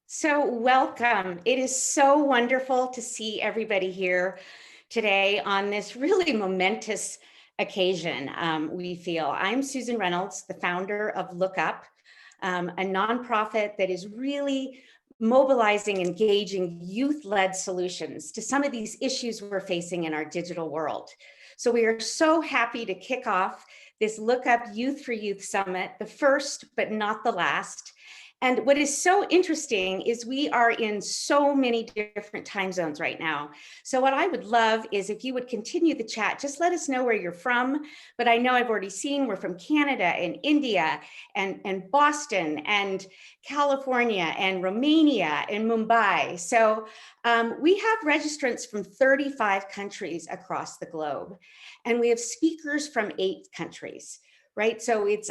So welcome. It is so wonderful to see everybody here today on this really momentous occasion, we feel. I'm Susan Reynolds, the founder of LookUp, a nonprofit that is really mobilizing, engaging youth-led solutions to some of these issues we're facing in our digital world. So we are so happy to kick off this LookUp Youth for Youth Summit, the first but not the last. And what is so interesting is we are in so many different time zones right now. So what I would love is if you would continue the chat, just let us know where you're from. But I know I've already seen we're from Canada and India and Boston and California and Romania and Mumbai. So we have registrants from 35 countries across the globe. And we have speakers from 8 countries. Right, so it's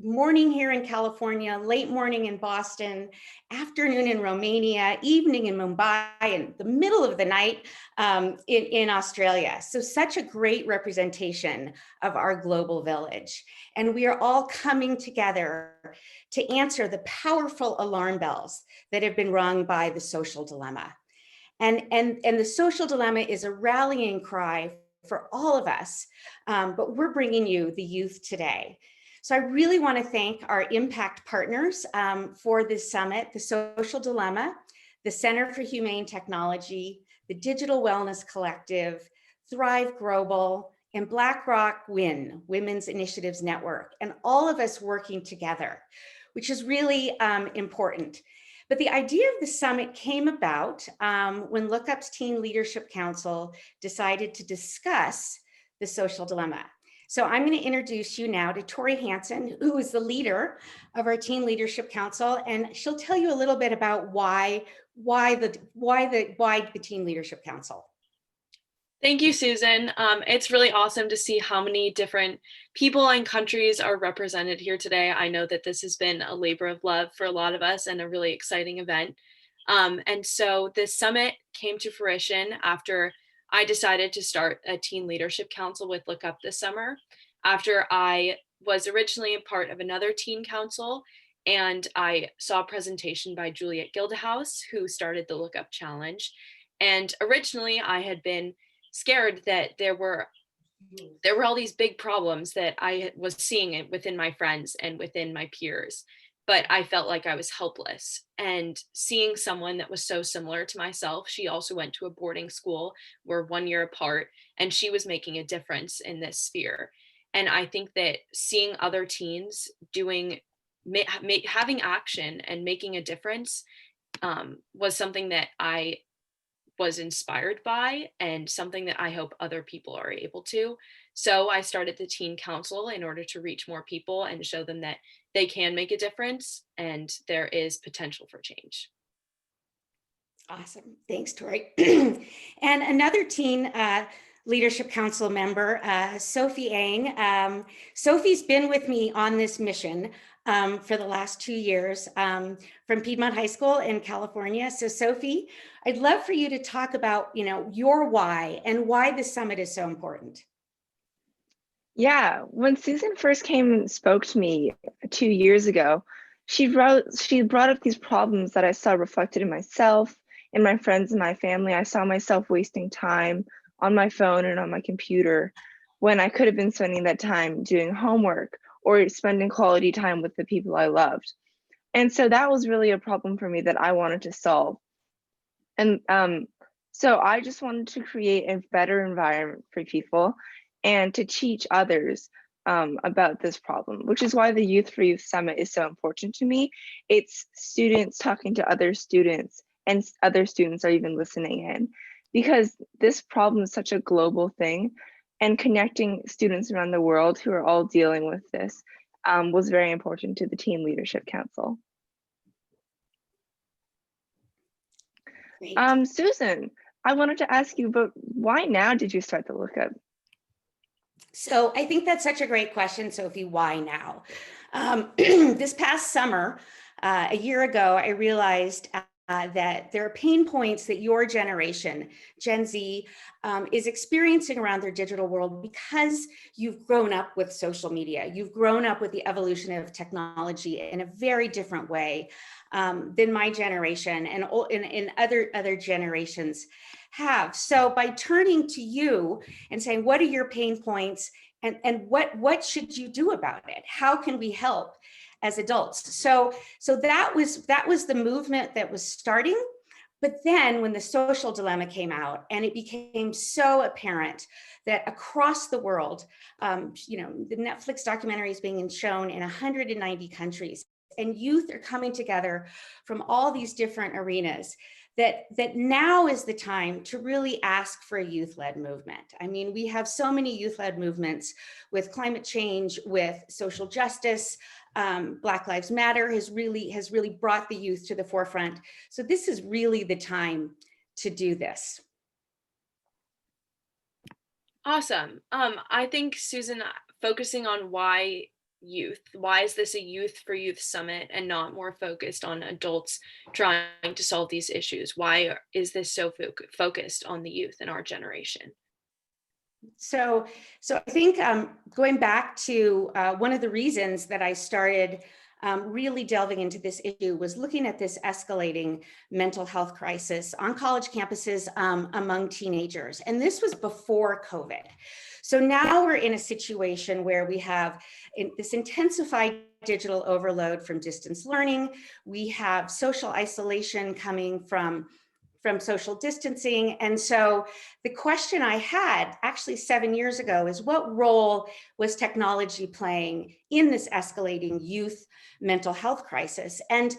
morning here in California, late morning in Boston, afternoon in Romania, evening in Mumbai, and the middle of the night in Australia. So such a great representation of our global village. And we are all coming together to answer the powerful alarm bells that have been rung by the social dilemma. And the social dilemma is a rallying cry for all of us, but we're bringing you the youth today. So I really want to thank our impact partners for this summit, the Social Dilemma, the Center for Humane Technology, the Digital Wellness Collective, Thrive Global, and BlackRock WIN, Women's Initiatives Network, and all of us working together, which is really important. But the idea of the summit came about when LookUp's Teen Leadership Council decided to discuss the social dilemma. So I'm going to introduce you now to Tory Hansen, who is the leader of our Teen Leadership Council, and she'll tell you a little bit about why the Teen Leadership Council. Thank you, Susan. It's really awesome to see how many different people and countries are represented here today. I know that this has been a labor of love for a lot of us and a really exciting event. And so this summit came to fruition after I decided to start a Teen Leadership Council with LookUp this summer, after I was originally a part of another teen council, and I saw a presentation by Juliet Gildehouse, who started the LookUp Challenge. And originally I had been scared that there were all these big problems that I was seeing within my friends and within my peers, but I felt like I was helpless. And seeing someone that was so similar to myself, she also went to a boarding school, we're 1 year apart, and she was making a difference in this sphere. And I think that seeing other teens having action and making a difference was something that I was inspired by and something that I hope other people are able to. So I started the Teen Council in order to reach more people and show them that they can make a difference and there is potential for change. Awesome. Thanks, Tory. And another Teen Leadership Council member, Sophie Eng. Sophie's been with me on this mission for the last 2 years from Piedmont High School in California. So Sophie, I'd love for you to talk about, your why and why this summit is so important. Yeah, when Susan first came and spoke to me 2 years ago, she brought up these problems that I saw reflected in myself, in my friends and my family. I saw myself wasting time on my phone and on my computer when I could have been spending that time doing homework or spending quality time with the people I loved. And so that was really a problem for me that I wanted to solve. And so I just wanted to create a better environment for people and to teach others about this problem, which is why the Youth for Youth Summit is so important to me. It's students talking to other students, and other students are even listening in, because this problem is such a global thing, and connecting students around the world who are all dealing with this was very important to the Teen Leadership Council. Susan, I wanted to ask you, but why now did you start the LookUp? So I think that's such a great question, Sophie. Why now? This past summer, a year ago, I realized that there are pain points that your generation, Gen Z, is experiencing around their digital world because you've grown up with social media. You've grown up with the evolution of technology in a very different way than my generation and other generations have. So by turning to you and saying, what are your pain points and what should you do about it? How can we help as adults? So that was the movement that was starting. But then when the social dilemma came out and it became so apparent that across the world, the Netflix documentary is being shown in 190 countries, and youth are coming together from all these different arenas, that now is the time to really ask for a youth-led movement. I mean, we have so many youth-led movements with climate change, with social justice. Black Lives Matter has really brought the youth to the forefront. So this is really the time to do this. Awesome. I think, Susan, focusing on why youth, why is this a youth for youth summit and not more focused on adults trying to solve these issues? Why is this so focused on the youth in our generation? So I think going back to one of the reasons that I started really delving into this issue was looking at this escalating mental health crisis on college campuses among teenagers. And this was before COVID. So now we're in a situation where we have this intensified digital overload from distance learning. We have social isolation coming from social distancing. And so the question I had actually 7 years ago is, what role was technology playing in this escalating youth mental health crisis? And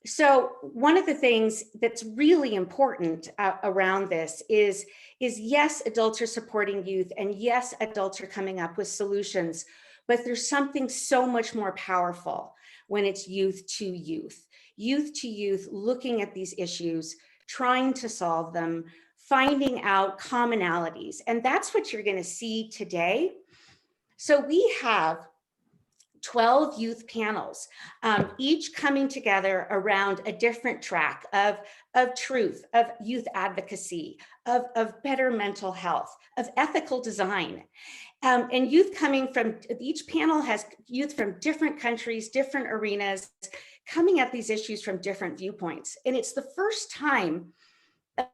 so one of the things that's really important around this is yes, adults are supporting youth, and yes, adults are coming up with solutions, but there's something so much more powerful when it's youth to youth looking at these issues, trying to solve them, finding out commonalities. And that's what you're going to see today. So we have 12 youth panels, each coming together around a different track of truth, of youth advocacy, of better mental health, of ethical design. And youth coming from, each panel has youth from different countries, different arenas, coming at these issues from different viewpoints. And it's the first time,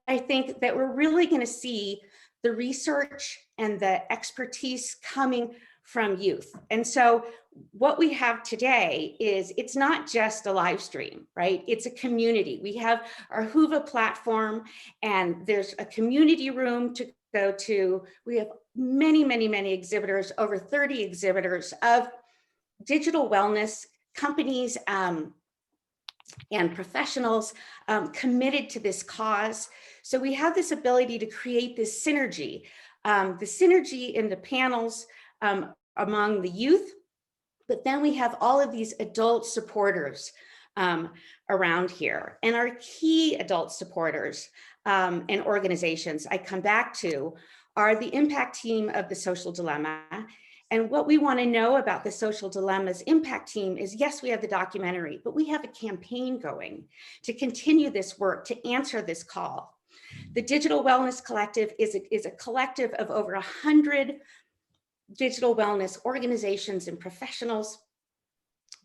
I think, that we're really going to see the research and the expertise coming from youth. And so what we have today is, it's not just a live stream, right? It's a community. We have our Whova platform, and there's a community room to go to. We have many, many, many exhibitors, over 30 exhibitors of digital wellness companies and professionals committed to this cause. So we have this ability to create this synergy, the synergy in the panels among the youth, but then we have all of these adult supporters around here. And our key adult supporters and organizations I come back to are the impact team of the Social Dilemma. And what we want to know about the Social Dilemma's impact team is, yes, we have the documentary, but we have a campaign going to continue this work, to answer this call. The Digital Wellness Collective is a collective of over 100 digital wellness organizations and professionals.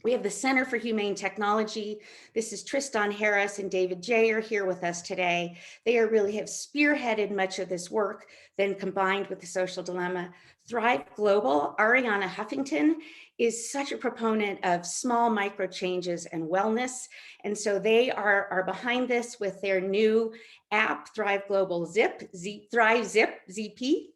We have the Center for Humane Technology. This is Tristan Harris and David Jay are here with us today. They really have spearheaded much of this work, then combined with the Social Dilemma. Thrive Global, Ariana Huffington is such a proponent of small micro changes and wellness. And so they are behind this with their new app, Thrive Global Thrive Zip, ZP.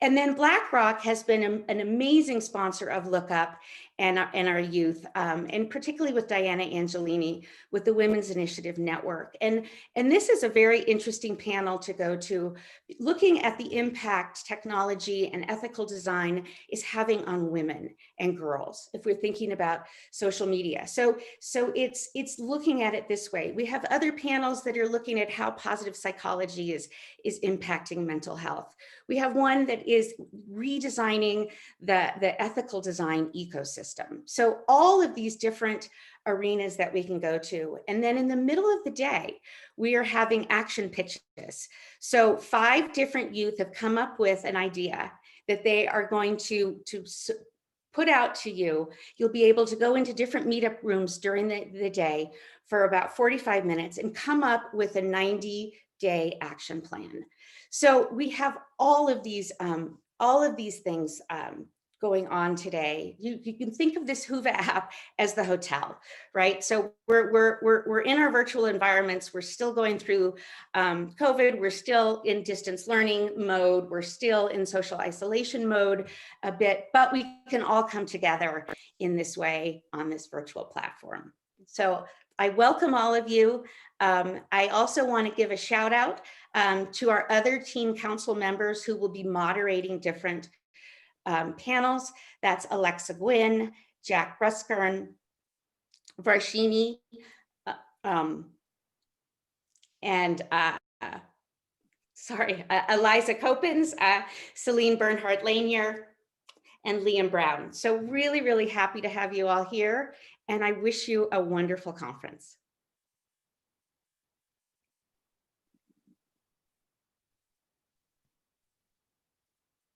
And then BlackRock has been an amazing sponsor of LookUp and our youth, and particularly with Diana Angelini with the Women's Initiative Network. And this is a very interesting panel to go to, looking at the impact technology and ethical design is having on women and girls, if we're thinking about social media. So it's looking at it this way. We have other panels that are looking at how positive psychology is impacting mental health. We have one that is redesigning the ethical design ecosystem. So all of these different arenas that we can go to. And then in the middle of the day, we are having action pitches. So 5 different youth have come up with an idea that they are going to put out to you. You'll be able to go into different meetup rooms during the day for about 45 minutes and come up with a 90-day action plan. So we have all of these things going on today. You can think of this Whova app as the hotel, right? So we're in our virtual environments. We're still going through COVID. We're still in distance learning mode. We're still in social isolation mode a bit, but we can all come together in this way on this virtual platform. So I welcome all of you. I also want to give a shout out to our other team council members who will be moderating different panels. That's Alexa Gwynn, Jack Bruskern, Varshini, and Eliza Copens, Celine Bernhardt-Lanier, and Liam Brown. So really, really happy to have you all here, and I wish you a wonderful conference.